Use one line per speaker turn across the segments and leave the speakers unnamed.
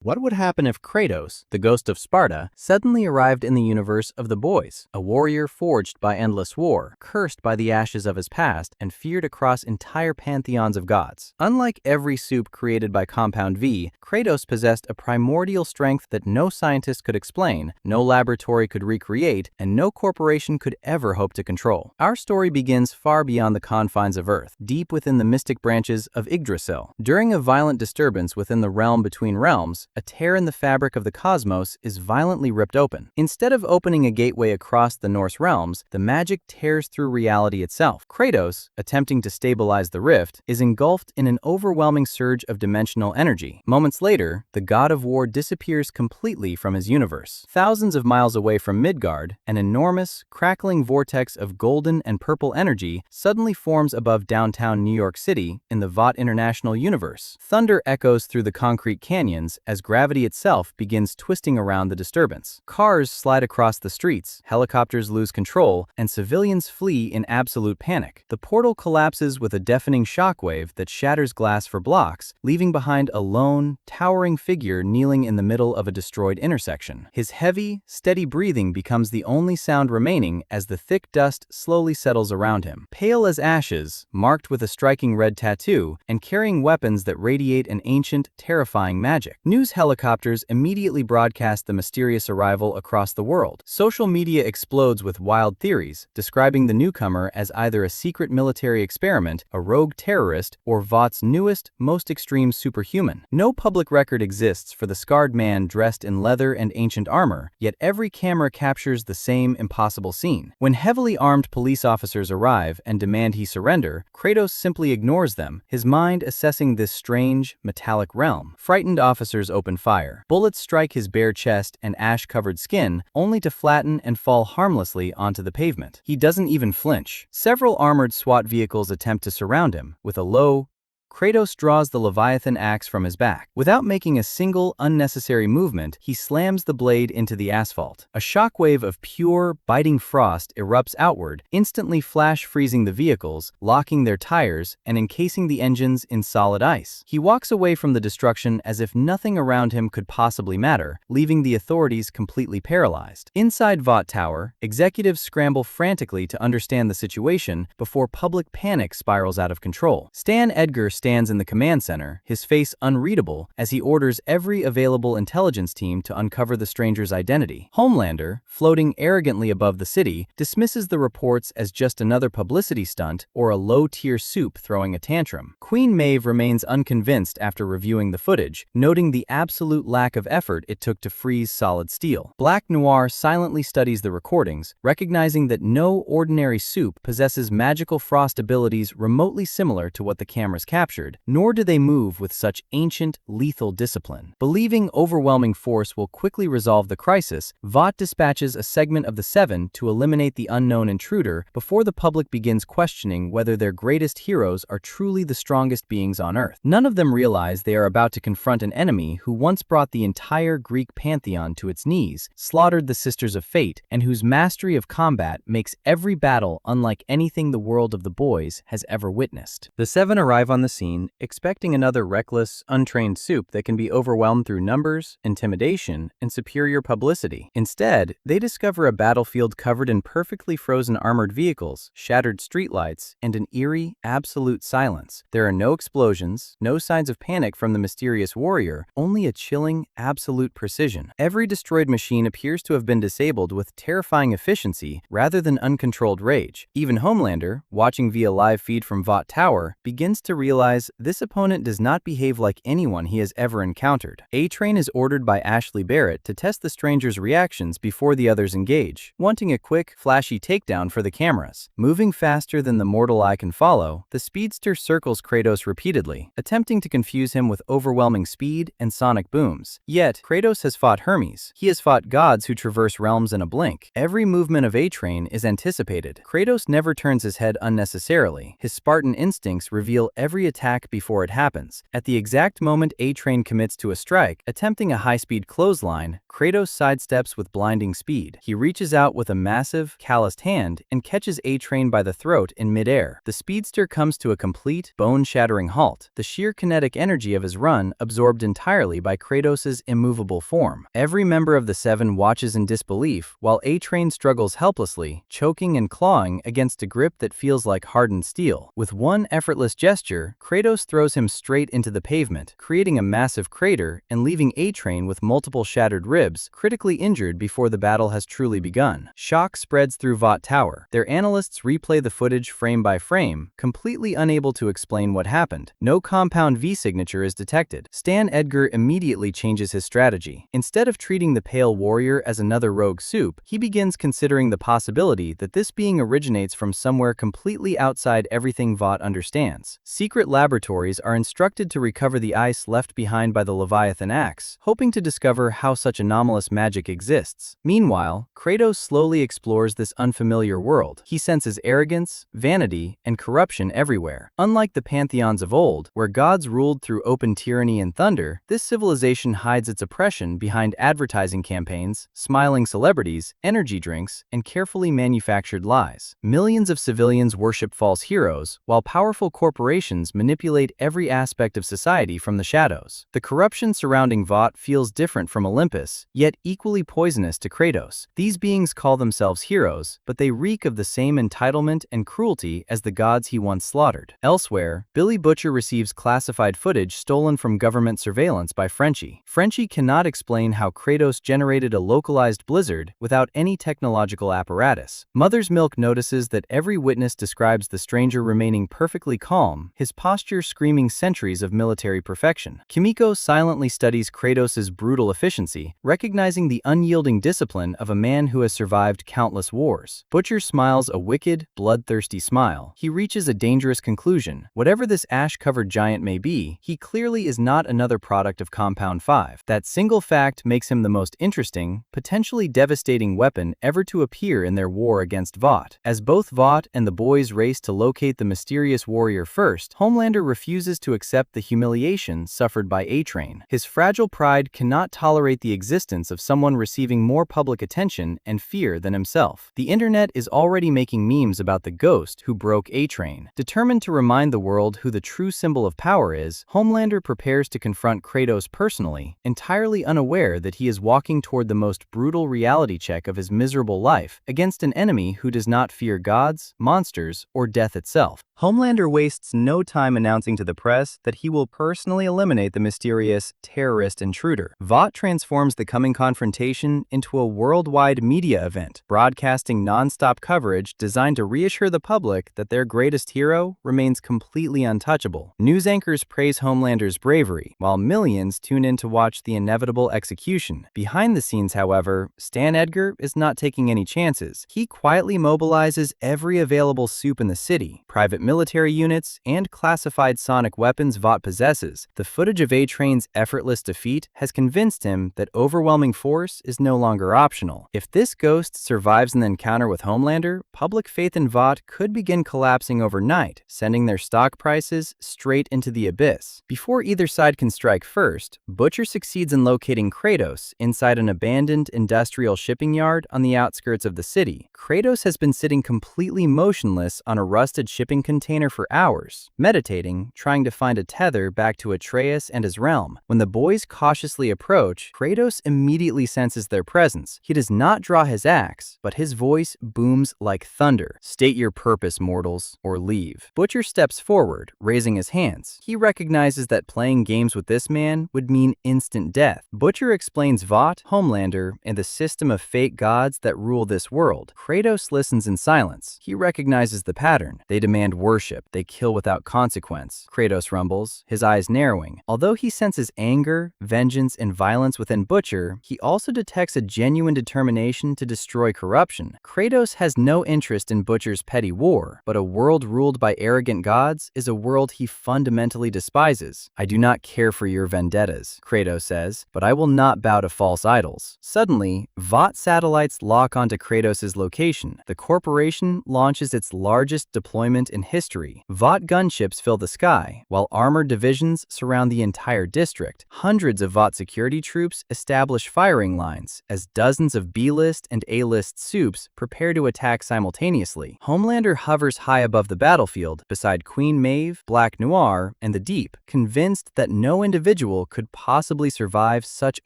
What would happen if Kratos, the Ghost of Sparta, suddenly arrived in the universe of the boys, a warrior forged by endless war, cursed by the ashes of his past, and feared across entire pantheons of gods? Unlike every soup created by Compound V, Kratos possessed a primordial strength that no scientist could explain, no laboratory could recreate, and no corporation could ever hope to control. Our story begins far beyond the confines of Earth, deep within the mystic branches of Yggdrasil. During a violent disturbance within the realm between realms, a tear in the fabric of the cosmos is violently ripped open. Instead of opening a gateway across the Norse realms, the magic tears through reality itself. Kratos, attempting to stabilize the rift, is engulfed in an overwhelming surge of dimensional energy. Moments later, the god of war disappears completely from his universe. Thousands of miles away from Midgard, an enormous, crackling vortex of golden and purple energy suddenly forms above downtown New York City in the Vought International universe. Thunder echoes through the concrete canyons as gravity itself begins twisting around the disturbance. Cars slide across the streets, helicopters lose control, and civilians flee in absolute panic. The portal collapses with a deafening shockwave that shatters glass for blocks, leaving behind a lone, towering figure kneeling in the middle of a destroyed intersection. His heavy, steady breathing becomes the only sound remaining as the thick dust slowly settles around him. Pale as ashes, marked with a striking red tattoo, and carrying weapons that radiate an ancient, terrifying magic. News helicopters immediately broadcast the mysterious arrival across the world. Social media explodes with wild theories, describing the newcomer as either a secret military experiment, a rogue terrorist, or Vought's newest, most extreme superhuman. No public record exists for the scarred man dressed in leather and ancient armor, yet every camera captures the same impossible scene. When heavily armed police officers arrive and demand he surrender, Kratos simply ignores them, his mind assessing this strange, metallic realm. Frightened officers open fire. Bullets strike his bare chest and ash-covered skin, only to flatten and fall harmlessly onto the pavement. He doesn't even flinch. Several armored SWAT vehicles attempt to surround him. With a low, Kratos draws the Leviathan Axe from his back. Without making a single unnecessary movement, he slams the blade into the asphalt. A shockwave of pure, biting frost erupts outward, instantly flash-freezing the vehicles, locking their tires, and encasing the engines in solid ice. He walks away from the destruction as if nothing around him could possibly matter, leaving the authorities completely paralyzed. Inside Vought Tower, executives scramble frantically to understand the situation before public panic spirals out of control. Stan Edgar stands in the command center, his face unreadable, as he orders every available intelligence team to uncover the stranger's identity. Homelander, floating arrogantly above the city, dismisses the reports as just another publicity stunt or a low-tier soup throwing a tantrum. Queen Maeve remains unconvinced after reviewing the footage, noting the absolute lack of effort it took to freeze solid steel. Black Noir silently studies the recordings, recognizing that no ordinary soup possesses magical frost abilities remotely similar to what the cameras captured, nor do they move with such ancient, lethal discipline. Believing overwhelming force will quickly resolve the crisis, Vought dispatches a segment of the Seven to eliminate the unknown intruder before the public begins questioning whether their greatest heroes are truly the strongest beings on Earth. None of them realize they are about to confront an enemy who once brought the entire Greek pantheon to its knees, slaughtered the Sisters of Fate, and whose mastery of combat makes every battle unlike anything the world of the boys has ever witnessed. The Seven arrive on the scene, expecting another reckless, untrained soup that can be overwhelmed through numbers, intimidation, and superior publicity. Instead, they discover a battlefield covered in perfectly frozen armored vehicles, shattered streetlights, and an eerie, absolute silence. There are no explosions, no signs of panic from the mysterious warrior, only a chilling, absolute precision. Every destroyed machine appears to have been disabled with terrifying efficiency rather than uncontrolled rage. Even Homelander, watching via live feed from Vought Tower, begins to realize this opponent does not behave like anyone he has ever encountered. A-Train is ordered by Ashley Barrett to test the stranger's reactions before the others engage, wanting a quick, flashy takedown for the cameras. Moving faster than the mortal eye can follow, the speedster circles Kratos repeatedly, attempting to confuse him with overwhelming speed and sonic booms. Yet, Kratos has fought Hermes. He has fought gods who traverse realms in a blink. Every movement of A-Train is anticipated. Kratos never turns his head unnecessarily. His Spartan instincts reveal every attack attack before it happens. At the exact moment A-Train commits to a strike, attempting a high-speed clothesline, Kratos sidesteps with blinding speed. He reaches out with a massive, calloused hand and catches A-Train by the throat in midair. The speedster comes to a complete, bone-shattering halt, the sheer kinetic energy of his run absorbed entirely by Kratos' immovable form. Every member of the Seven watches in disbelief while A-Train struggles helplessly, choking and clawing against a grip that feels like hardened steel. With one effortless gesture, Kratos throws him straight into the pavement, creating a massive crater and leaving A-Train with multiple shattered ribs, critically injured before the battle has truly begun. Shock spreads through Vought Tower. Their analysts replay the footage frame by frame, completely unable to explain what happened. No compound V signature is detected. Stan Edgar immediately changes his strategy. Instead of treating the Pale Warrior as another rogue soup, he begins considering the possibility that this being originates from somewhere completely outside everything Vought understands. Secret laboratories are instructed to recover the ice left behind by the Leviathan Axe, hoping to discover how such anomalous magic exists. Meanwhile, Kratos slowly explores this unfamiliar world. He senses arrogance, vanity, and corruption everywhere. Unlike the pantheons of old, where gods ruled through open tyranny and thunder, this civilization hides its oppression behind advertising campaigns, smiling celebrities, energy drinks, and carefully manufactured lies. Millions of civilians worship false heroes, while powerful corporations manipulate every aspect of society from the shadows. The corruption surrounding Vought feels different from Olympus, yet equally poisonous to Kratos. These beings call themselves heroes, but they reek of the same entitlement and cruelty as the gods he once slaughtered. Elsewhere, Billy Butcher receives classified footage stolen from government surveillance by Frenchie. Frenchie cannot explain how Kratos generated a localized blizzard without any technological apparatus. Mother's Milk notices that every witness describes the stranger remaining perfectly calm, his posture screaming centuries of military perfection. Kimiko silently studies Kratos' brutal efficiency, recognizing the unyielding discipline of a man who has survived countless wars. Butcher smiles a wicked, bloodthirsty smile. He reaches a dangerous conclusion. Whatever this ash-covered giant may be, he clearly is not another product of Compound 5. That single fact makes him the most interesting, potentially devastating weapon ever to appear in their war against Vought. As both Vought and the boys race to locate the mysterious warrior first, Homelander refuses to accept the humiliation suffered by A-Train. His fragile pride cannot tolerate the existence of someone receiving more public attention and fear than himself. The internet is already making memes about the ghost who broke A-Train. Determined to remind the world who the true symbol of power is, Homelander prepares to confront Kratos personally, entirely unaware that he is walking toward the most brutal reality check of his miserable life against an enemy who does not fear gods, monsters, or death itself. Homelander wastes no time announcing to the press that he will personally eliminate the mysterious terrorist intruder. Vought transforms the coming confrontation into a worldwide media event, broadcasting non-stop coverage designed to reassure the public that their greatest hero remains completely untouchable. News anchors praise Homelander's bravery, while millions tune in to watch the inevitable execution. Behind the scenes, however, Stan Edgar is not taking any chances. He quietly mobilizes every available soup in the city, private military units, and classified sonic weapons Vought possesses. The footage of A-Train's effortless defeat has convinced him that overwhelming force is no longer optional. If this ghost survives an encounter with Homelander, public faith in Vought could begin collapsing overnight, sending their stock prices straight into the abyss. Before either side can strike first, Butcher succeeds in locating Kratos inside an abandoned industrial shipping yard on the outskirts of the city. Kratos has been sitting completely motionless on a rusted shipping container for hours, meditating, trying to find a tether back to Atreus and his realm. When the boys cautiously approach, Kratos immediately senses their presence. He does not draw his axe, but his voice booms like thunder. "State your purpose, mortals, or leave." Butcher steps forward, raising his hands. He recognizes that playing games with this man would mean instant death. Butcher explains Vought, Homelander, and the system of fake gods that rule this world. Kratos listens in silence. He recognizes the pattern. They demand worship. They kill without consequence. Kratos rumbles, his eyes narrowing. Although he senses anger, vengeance, and violence within Butcher, he also detects a genuine determination to destroy corruption. Kratos has no interest in Butcher's petty war, but a world ruled by arrogant gods is a world he fundamentally despises. "I do not care for your vendettas," Kratos says, "but I will not bow to false idols." Suddenly, Vought satellites lock onto Kratos' location. The corporation launches its largest deployment in history. Vought gunships fill fill the sky, while armored divisions surround the entire district. Hundreds of Vought security troops establish firing lines as dozens of B-list and A-list supes prepare to attack simultaneously. Homelander hovers high above the battlefield beside Queen Maeve, Black Noir, and the Deep, convinced that no individual could possibly survive such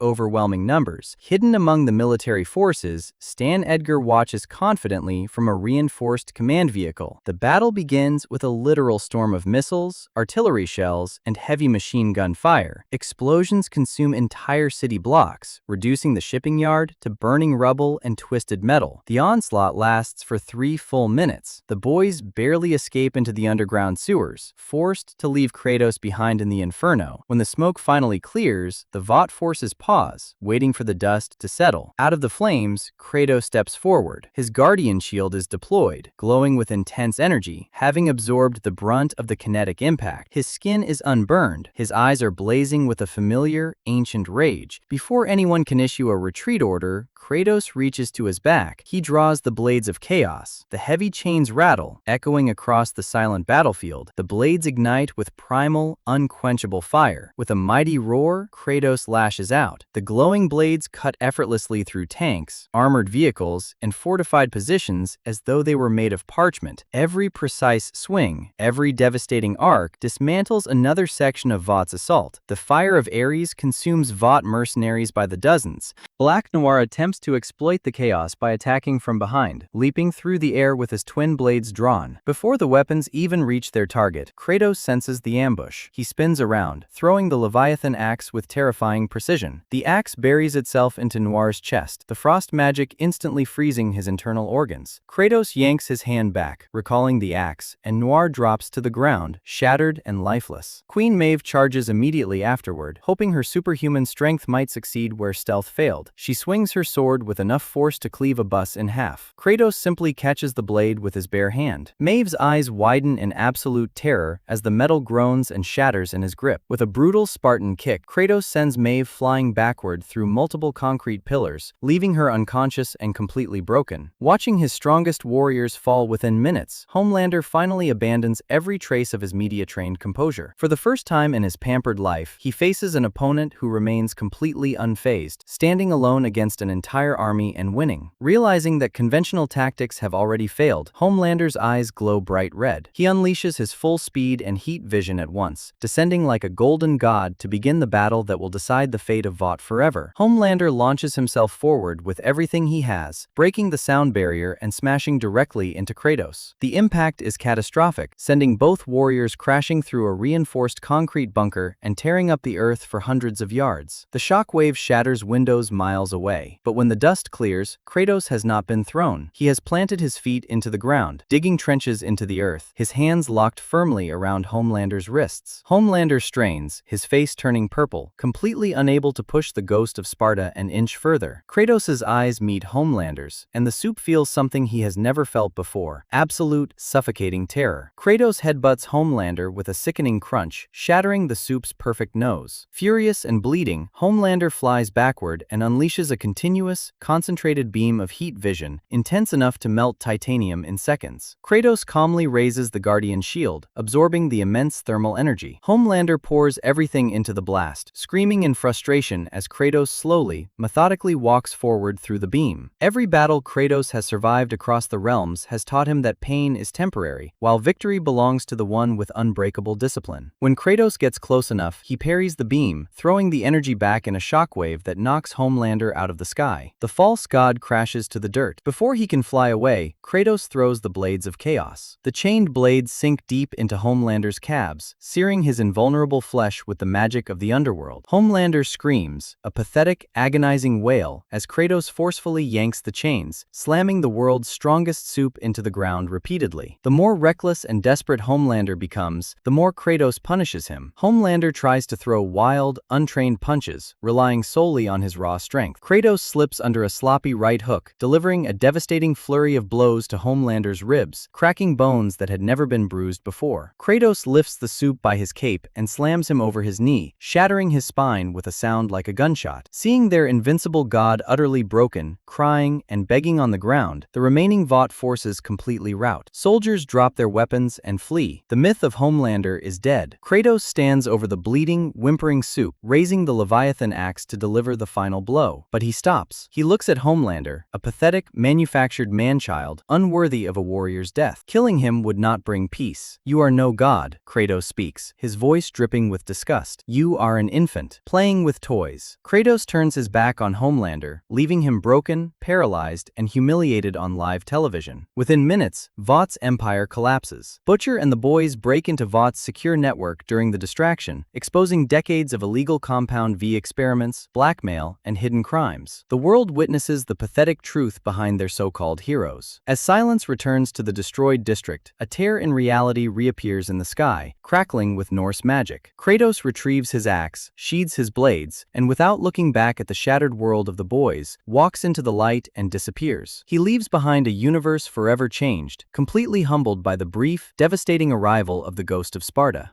overwhelming numbers. Hidden among the military forces, Stan Edgar watches confidently from a reinforced command vehicle. The battle begins with a literal storm of missiles, artillery shells, and heavy machine gun fire. Explosions consume entire city blocks, reducing the shipping yard to burning rubble and twisted metal. The onslaught lasts for 3 full minutes. The boys barely escape into the underground sewers, forced to leave Kratos behind in the inferno. When the smoke finally clears, the Vought forces pause, waiting for the dust to settle. Out of the flames, Kratos steps forward. His guardian shield is deployed, glowing with intense energy, having absorbed the brunt of the kinetic impact. His skin is unburned. His eyes are blazing with a familiar, ancient rage. Before anyone can issue a retreat order, Kratos reaches to his back. He draws the blades of chaos. The heavy chains rattle, echoing across the silent battlefield. The blades ignite with primal, unquenchable fire. With a mighty roar, Kratos lashes out. The glowing blades cut effortlessly through tanks, armored vehicles, and fortified positions as though they were made of parchment. Every precise swing, every devastating arc, dismantles another section of Vought's assault. The fire of Ares consumes Vought mercenaries by the dozens. Black Noir attempts to exploit the chaos by attacking from behind, leaping through the air with his twin blades drawn. Before the weapons even reach their target, Kratos senses the ambush. He spins around, throwing the Leviathan Axe with terrifying precision. The axe buries itself into Noir's chest, the frost magic instantly freezing his internal organs. Kratos yanks his hand back, recalling the axe, and Noir drops to the ground, shattered and lifeless. Queen Maeve charges immediately afterward, hoping her superhuman strength might succeed where stealth failed. She swings her sword with enough force to cleave a bus in half. Kratos simply catches the blade with his bare hand. Maeve's eyes widen in absolute terror as the metal groans and shatters in his grip. With a brutal Spartan kick, Kratos sends Maeve flying backward through multiple concrete pillars, leaving her unconscious and completely broken. Watching his strongest warriors fall within minutes, Homelander finally abandons every trace of his media-trained composure. For the first time in his pampered life, he faces an opponent who remains completely unfazed, standing alone against an entire army and winning. Realizing that conventional tactics have already failed, Homelander's eyes glow bright red. He unleashes his full speed and heat vision at once, descending like a golden god to begin the battle that will decide the fate of Vought forever. Homelander launches himself forward with everything he has, breaking the sound barrier and smashing directly into Kratos. The impact is catastrophic, sending both warriors crashing through a reinforced concrete bunker and tearing up the earth for hundreds of yards. The shockwave shatters windows miles away, but when the dust clears, Kratos has not been thrown. He has planted his feet into the ground, digging trenches into the earth, his hands locked firmly around Homelander's wrists. Homelander strains, his face turning purple, completely unable to push the Ghost of Sparta an inch further. Kratos' eyes meet Homelander's, and the soup feels something he has never felt before: absolute, suffocating terror. Kratos headbutts Homelander with a sickening crunch, shattering the soup's perfect nose. Furious and bleeding, Homelander flies backward and unleashes a continuous, concentrated beam of heat vision, intense enough to melt titanium in seconds. Kratos calmly raises the Guardian shield, absorbing the immense thermal energy. Homelander pours everything into the blast, screaming in frustration as Kratos slowly, methodically walks forward through the beam. Every battle Kratos has survived across the realms has taught him that pain is temporary, while victory belongs to the one with unbreakable discipline. When Kratos gets close enough, he parries the beam, throwing the energy back in a shockwave that knocks Homelander out of the sky. The false god crashes to the dirt. Before he can fly away, Kratos throws the blades of chaos. The chained blades sink deep into Homelander's calves, searing his invulnerable flesh with the magic of the underworld. Homelander screams, a pathetic, agonizing wail, as Kratos forcefully yanks the chains, slamming the world's strongest soup into the ground repeatedly. The more reckless and desperate Homelander becomes, the more Kratos punishes him. Homelander tries to throw wild, untrained punches, relying solely on his raw strength. Kratos slips under a sloppy right hook, delivering a devastating flurry of blows to Homelander's ribs, cracking bones that had never been bruised before. Kratos lifts the soup by his cape and slams him over his knee, shattering his spine with a sound like a gunshot. Seeing their invincible god utterly broken, crying, and begging on the ground, the remaining Vought forces completely rout. Soldiers drop their weapons and flee. The myth myth of Homelander is dead. Kratos stands over the bleeding, whimpering soup, raising the Leviathan Axe to deliver the final blow. But he stops. He looks at Homelander, a pathetic, manufactured man-child, unworthy of a warrior's death. Killing him would not bring peace. You are no god, Kratos speaks, his voice dripping with disgust. You are an infant, playing with toys. Kratos turns his back on Homelander, leaving him broken, paralyzed, and humiliated on live television. Within minutes, Vought's empire collapses. Butcher and the boys break into Vought's secure network during the distraction, exposing decades of illegal Compound V experiments, blackmail, and hidden crimes. The world witnesses the pathetic truth behind their so-called heroes. As silence returns to the destroyed district, a tear in reality reappears in the sky, crackling with Norse magic. Kratos retrieves his axe, sheathes his blades, and without looking back at the shattered world of the boys, walks into the light and disappears. He leaves behind a universe forever changed, completely humbled by the brief, devastating arrival of the Ghost of Sparta.